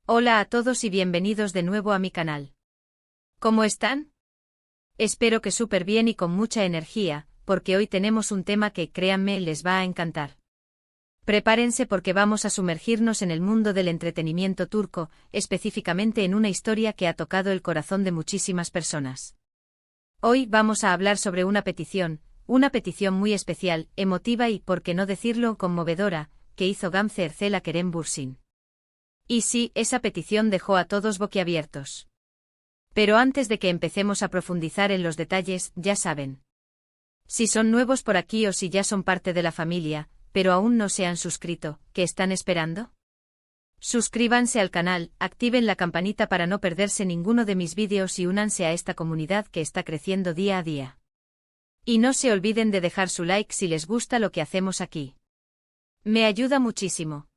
Hola a todos y bienvenidos de nuevo a mi canal. ¿Cómo están? Espero que súper bien y con mucha energía, porque hoy tenemos un tema que, créanme, les va a encantar. Prepárense porque vamos a sumergirnos en el mundo del entretenimiento turco, específicamente en una historia que ha tocado el corazón de muchísimas personas. Hoy vamos a hablar sobre una petición muy especial, emotiva y, por qué no decirlo, conmovedora, que hizo Gamze Erçel a Kerem Bürsin. Y sí, esa petición dejó a todos boquiabiertos. Pero antes de que empecemos a profundizar en los detalles, ya saben. Si son nuevos por aquí o si ya son parte de la familia, pero aún no se han suscrito, ¿qué están esperando? Suscríbanse al canal, activen la campanita para no perderse ninguno de mis vídeos y únanse a esta comunidad que está creciendo día a día. Y no se olviden de dejar su like si les gusta lo que hacemos aquí. Me ayuda muchísimo.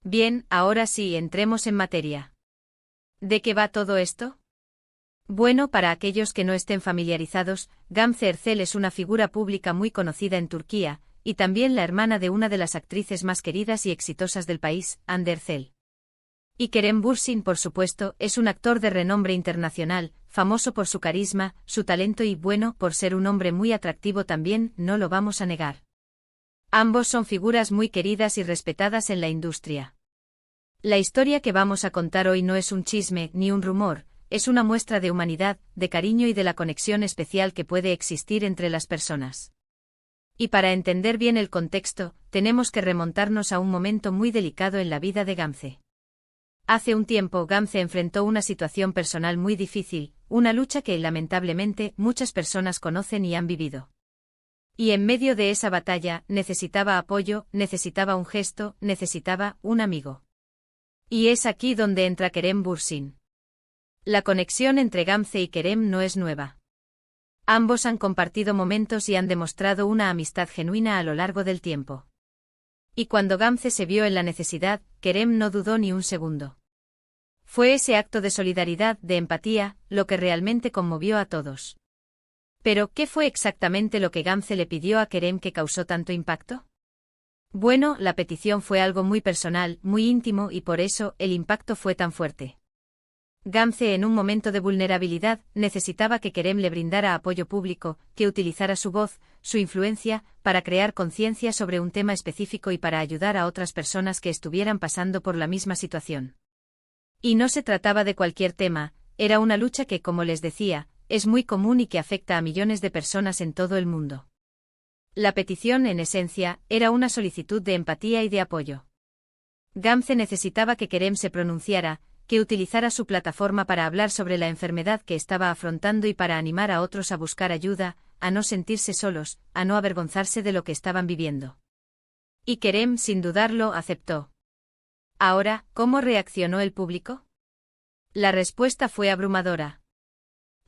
Bien, ahora sí, entremos en materia. ¿De qué va todo esto? Bueno, para aquellos que no estén familiarizados, Gamze Erçel es una figura pública muy conocida en Turquía, y también la hermana de una de las actrices más queridas y exitosas del país, Hande Erçel. Y Kerem Bürsin, por supuesto, es un actor de renombre internacional, famoso por su carisma, su talento y, bueno, por ser un hombre muy atractivo también, no lo vamos a negar. Ambos son figuras muy queridas y respetadas en la industria. La historia que vamos a contar hoy no es un chisme ni un rumor, es una muestra de humanidad, de cariño y de la conexión especial que puede existir entre las personas. Y para entender bien el contexto, tenemos que remontarnos a un momento muy delicado en la vida de Gamze. Hace un tiempo Gamze enfrentó una situación personal muy difícil, una lucha que lamentablemente muchas personas conocen y han vivido. Y en medio de esa batalla, necesitaba apoyo, necesitaba un gesto, necesitaba un amigo. Y es aquí donde entra Kerem Bürsin. La conexión entre Gamze y Kerem no es nueva. Ambos han compartido momentos y han demostrado una amistad genuina a lo largo del tiempo. Y cuando Gamze se vio en la necesidad, Kerem no dudó ni un segundo. Fue ese acto de solidaridad, de empatía, lo que realmente conmovió a todos. Pero, ¿qué fue exactamente lo que Gamze le pidió a Kerem que causó tanto impacto? Bueno, la petición fue algo muy personal, muy íntimo y por eso el impacto fue tan fuerte. Gamze, en un momento de vulnerabilidad, necesitaba que Kerem le brindara apoyo público, que utilizara su voz, su influencia, para crear conciencia sobre un tema específico y para ayudar a otras personas que estuvieran pasando por la misma situación. Y no se trataba de cualquier tema, era una lucha que, como les decía, es muy común y que afecta a millones de personas en todo el mundo. La petición, en esencia, era una solicitud de empatía y de apoyo. Gamze necesitaba que Kerem se pronunciara, que utilizara su plataforma para hablar sobre la enfermedad que estaba afrontando y para animar a otros a buscar ayuda, a no sentirse solos, a no avergonzarse de lo que estaban viviendo. Y Kerem, sin dudarlo, aceptó. Ahora, ¿cómo reaccionó el público? La respuesta fue abrumadora.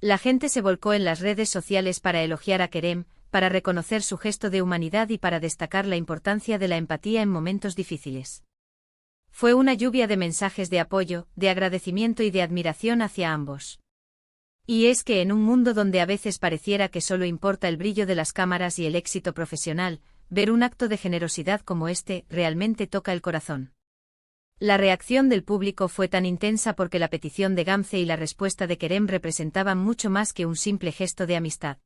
La gente se volcó en las redes sociales para elogiar a Kerem, para reconocer su gesto de humanidad y para destacar la importancia de la empatía en momentos difíciles. Fue una lluvia de mensajes de apoyo, de agradecimiento y de admiración hacia ambos. Y es que en un mundo donde a veces pareciera que solo importa el brillo de las cámaras y el éxito profesional, ver un acto de generosidad como este realmente toca el corazón. La reacción del público fue tan intensa porque la petición de Gamze y la respuesta de Kerem representaban mucho más que un simple gesto de amistad.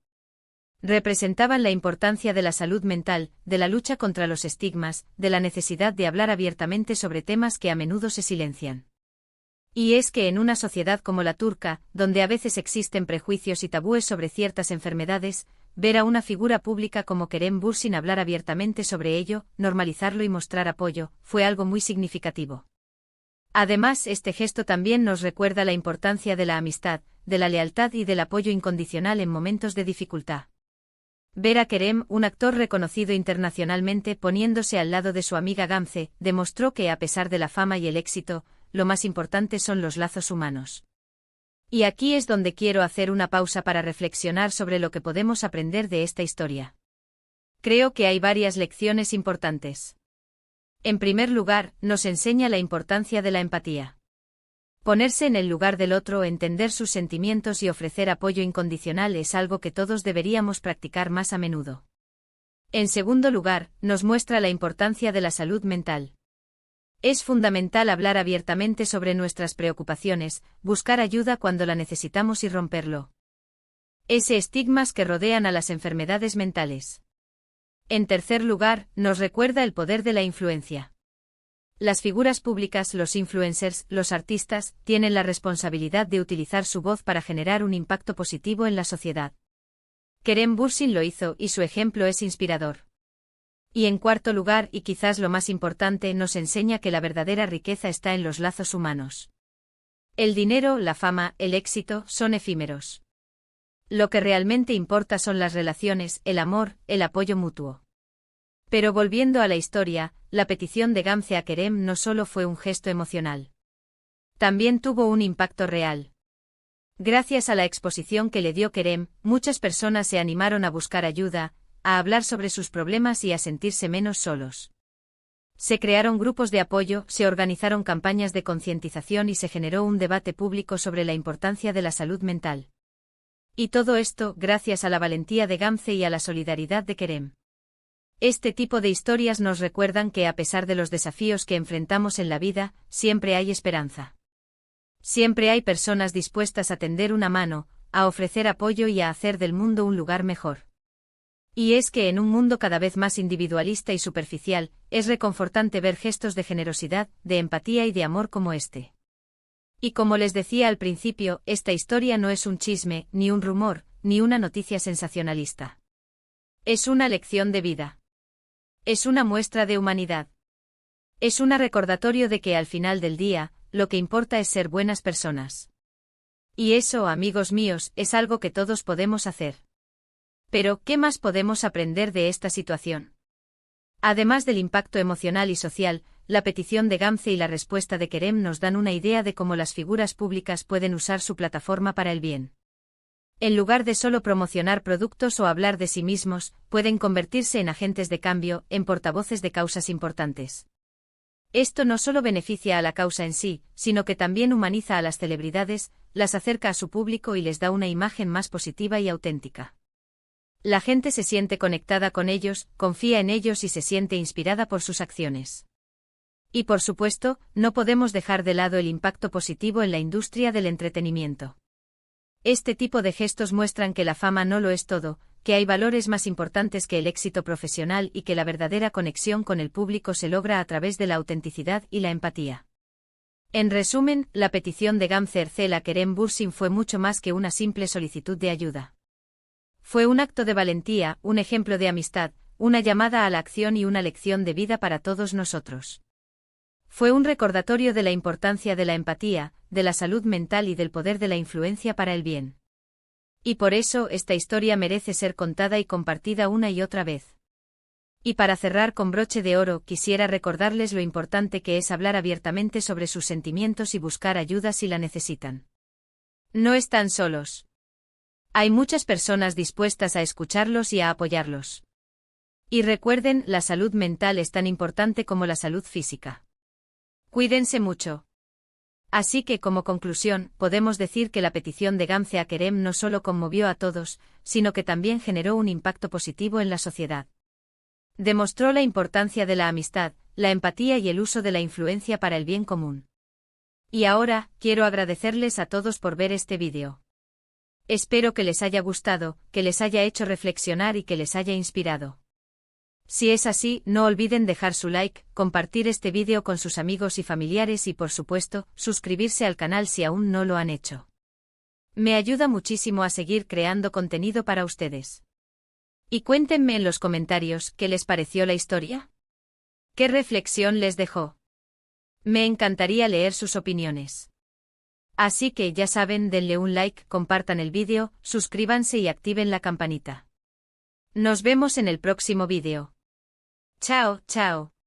Representaban la importancia de la salud mental, de la lucha contra los estigmas, de la necesidad de hablar abiertamente sobre temas que a menudo se silencian. Y es que en una sociedad como la turca, donde a veces existen prejuicios y tabúes sobre ciertas enfermedades, ver a una figura pública como Kerem Bürsin hablar abiertamente sobre ello, normalizarlo y mostrar apoyo, fue algo muy significativo. Además, este gesto también nos recuerda la importancia de la amistad, de la lealtad y del apoyo incondicional en momentos de dificultad. Ver a Kerem, un actor reconocido internacionalmente, poniéndose al lado de su amiga Gamze, demostró que a pesar de la fama y el éxito, lo más importante son los lazos humanos. Y aquí es donde quiero hacer una pausa para reflexionar sobre lo que podemos aprender de esta historia. Creo que hay varias lecciones importantes. En primer lugar, nos enseña la importancia de la empatía. Ponerse en el lugar del otro, entender sus sentimientos y ofrecer apoyo incondicional es algo que todos deberíamos practicar más a menudo. En segundo lugar, nos muestra la importancia de la salud mental. Es fundamental hablar abiertamente sobre nuestras preocupaciones, buscar ayuda cuando la necesitamos y romperlo. Ese estigmas que rodean a las enfermedades mentales. En tercer lugar, nos recuerda el poder de la influencia. Las figuras públicas, los influencers, los artistas, tienen la responsabilidad de utilizar su voz para generar un impacto positivo en la sociedad. Kerem Bürsin lo hizo y su ejemplo es inspirador. Y en cuarto lugar, y quizás lo más importante, nos enseña que la verdadera riqueza está en los lazos humanos. El dinero, la fama, el éxito, son efímeros. Lo que realmente importa son las relaciones, el amor, el apoyo mutuo. Pero volviendo a la historia, la petición de Gamze a Kerem no solo fue un gesto emocional. También tuvo un impacto real. Gracias a la exposición que le dio Kerem, muchas personas se animaron a buscar ayuda, a hablar sobre sus problemas y a sentirse menos solos. Se crearon grupos de apoyo, se organizaron campañas de concientización y se generó un debate público sobre la importancia de la salud mental. Y todo esto gracias a la valentía de Gamze y a la solidaridad de Kerem. Este tipo de historias nos recuerdan que a pesar de los desafíos que enfrentamos en la vida, siempre hay esperanza. Siempre hay personas dispuestas a tender una mano, a ofrecer apoyo y a hacer del mundo un lugar mejor. Y es que en un mundo cada vez más individualista y superficial, es reconfortante ver gestos de generosidad, de empatía y de amor como este. Y como les decía al principio, esta historia no es un chisme, ni un rumor, ni una noticia sensacionalista. Es una lección de vida. Es una muestra de humanidad. Es un recordatorio de que al final del día, lo que importa es ser buenas personas. Y eso, amigos míos, es algo que todos podemos hacer. Pero, ¿qué más podemos aprender de esta situación? Además del impacto emocional y social, la petición de Gamze y la respuesta de Kerem nos dan una idea de cómo las figuras públicas pueden usar su plataforma para el bien. En lugar de solo promocionar productos o hablar de sí mismos, pueden convertirse en agentes de cambio, en portavoces de causas importantes. Esto no solo beneficia a la causa en sí, sino que también humaniza a las celebridades, las acerca a su público y les da una imagen más positiva y auténtica. La gente se siente conectada con ellos, confía en ellos y se siente inspirada por sus acciones. Y por supuesto, no podemos dejar de lado el impacto positivo en la industria del entretenimiento. Este tipo de gestos muestran que la fama no lo es todo, que hay valores más importantes que el éxito profesional y que la verdadera conexión con el público se logra a través de la autenticidad y la empatía. En resumen, la petición de Gamze Erçel a Kerem Bürsin fue mucho más que una simple solicitud de ayuda. Fue un acto de valentía, un ejemplo de amistad, una llamada a la acción y una lección de vida para todos nosotros. Fue un recordatorio de la importancia de la empatía, de la salud mental y del poder de la influencia para el bien. Y por eso esta historia merece ser contada y compartida una y otra vez. Y para cerrar con broche de oro, quisiera recordarles lo importante que es hablar abiertamente sobre sus sentimientos y buscar ayuda si la necesitan. No están solos. Hay muchas personas dispuestas a escucharlos y a apoyarlos. Y recuerden, la salud mental es tan importante como la salud física. Cuídense mucho. Así que como conclusión, podemos decir que la petición de Gamze a Kerem no solo conmovió a todos, sino que también generó un impacto positivo en la sociedad. Demostró la importancia de la amistad, la empatía y el uso de la influencia para el bien común. Y ahora, quiero agradecerles a todos por ver este vídeo. Espero que les haya gustado, que les haya hecho reflexionar y que les haya inspirado. Si es así, no olviden dejar su like, compartir este vídeo con sus amigos y familiares y por supuesto, suscribirse al canal si aún no lo han hecho. Me ayuda muchísimo a seguir creando contenido para ustedes. Y cuéntenme en los comentarios qué les pareció la historia. ¿Qué reflexión les dejó? Me encantaría leer sus opiniones. Así que ya saben, denle un like, compartan el vídeo, suscríbanse y activen la campanita. Nos vemos en el próximo vídeo. Chao, chao.